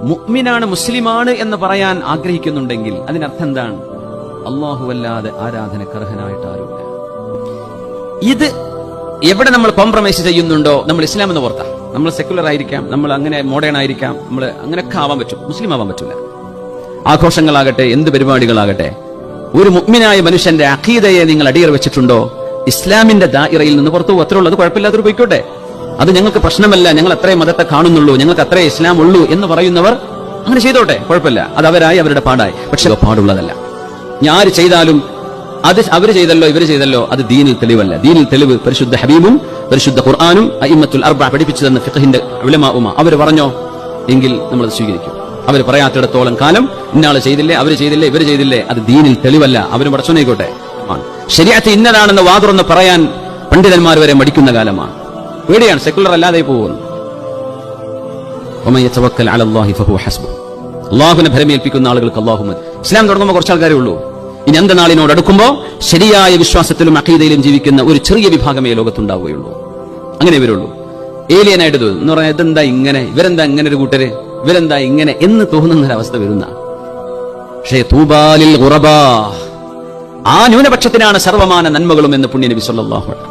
മുഅ്മിനാണ്, മുസ്ലിമാണ് എന്ന് പറയാൻ ആഗ്രഹിക്കുന്നുണ്ടെങ്കിൽ അതിനർത്ഥം എന്താണ്? അല്ലാഹുവല്ലാതെ ആരാധനക്കർഹനായിട്ട് ആരുമില്ല. ഇത് എവിടെ നമ്മൾ കോംപ്രമൈസ് ചെയ്യുന്നുണ്ടോ നമ്മൾ ഇസ്ലാം എന്ന് പുറത്താ. നമ്മൾ സെക്യുലർ ആയിരിക്കാം, നമ്മൾ അങ്ങനെ മോഡേൺ ആയിരിക്കാം, നമ്മൾ അങ്ങനെയൊക്കെ ആവാൻ പറ്റും, മുസ്ലിം ആവാൻ പറ്റില്ല. ആഘോഷങ്ങളാകട്ടെ, എന്ത് പരിപാടികളാകട്ടെ, ഒരു മുഅ്മിനായ മനുഷ്യന്റെ അഖീദയെ നിങ്ങൾ അടിയറ വെച്ചിട്ടുണ്ടോ, ഇസ്ലാമിന്റെ ദായിറയിൽ നിന്ന് പുറത്തു പോകും. അത്രയുള്ളത്, കുഴപ്പമില്ലാത്തൊരു പോയിക്കോട്ടെ, അത് ഞങ്ങൾക്ക് പ്രശ്നമല്ല, ഞങ്ങൾ അത്രേ മതത്തെ കാണുന്നുള്ളൂ, ഞങ്ങൾക്ക് അത്രേ ഇസ്ലാം ഉള്ളൂ എന്ന് പറയുന്നവർ അങ്ങനെ ചെയ്തോട്ടെ, കുഴപ്പമില്ല, അത് അവരായി, അവരുടെ പാടായി. പക്ഷെ പാടുള്ളതല്ല. ആര് ചെയ്താലും അത് അവര് ചെയ്തല്ലോ ഇവര് ചെയ്തല്ലോ അത് ദീനിൽ തെളിവല്ല. ദീനിൽ തെളിവ് പരിശുദ്ധ ഹബീബും പരിശുദ്ധ ഖുർആനും അഇമ്മത്തുൽ അർബഅ പഠിപ്പിച്ചു തന്ന ഫിഖഹിന്റെ ഉലമാഉമ അവർ പറഞ്ഞോ എങ്കിൽ നമ്മൾ അത് സ്വീകരിക്കും. അവർ പറയാത്തിടത്തോളം കാലം ഇന്നാള് ചെയ്തില്ലേ, അവര് ചെയ്തില്ലേ, ഇവര് ചെയ്തില്ലേ, അത് ദീനിൽ തെളിവല്ല. അവരും പടച്ചോനായിക്കോട്ടെ. ശരീഅത്ത് ഇന്നതാണെന്ന് വാതുറന്ന് പറയാൻ പണ്ഡിതന്മാർ വരെ മടിക്കുന്ന കാലമാണ്. പേടിയാണ്, സെക്കുലർ അല്ലാതെ പോകുന്നു. വമൻ യതവക്കൽ അലല്ലാഹി ഫഹുവ ഹസ്ബുഹ്. അല്ലാഹുവിനെ ഭരമേൽപ്പിക്കുന്ന ആളുകൾക്ക് അല്ലാഹു മതി. ഇസ്ലാം തുടങ്ങുമ്പോൾ കുറച്ച് ആൾക്കാരേ ഉള്ളൂ. ഇനി അന്ത്യനാളിനോട് അടുക്കുമ്പോൾ ശരിയായ വിശ്വാസത്തിലും അഖീദയിലും ജീവിക്കുന്ന ഒരു ചെറിയ വിഭാഗമേ ലോകത്തുണ്ടാവുകയുള്ളൂ. അങ്ങനെ ഇവരുള്ളൂ. ഏലിയനായിട്ട് തോന്നും എന്ന് പറഞ്ഞാൽ ഇതെന്താ ഇങ്ങനെ, ഇവരെന്താ ഇങ്ങനെ ഒരു കൂട്ടര്, ഇവരെന്താ ഇങ്ങനെ എന്ന് തോന്നുന്നൊരവസ്ഥ വരുന്ന. പക്ഷേ തൂബാലിൽ ഖുറബാ, ആ ന്യൂനപക്ഷത്തിനാണ് സർവമാന നന്മകളും എന്ന് പുണ്യനബി സല്ലല്ലാഹു അലൈഹി വസല്ലം.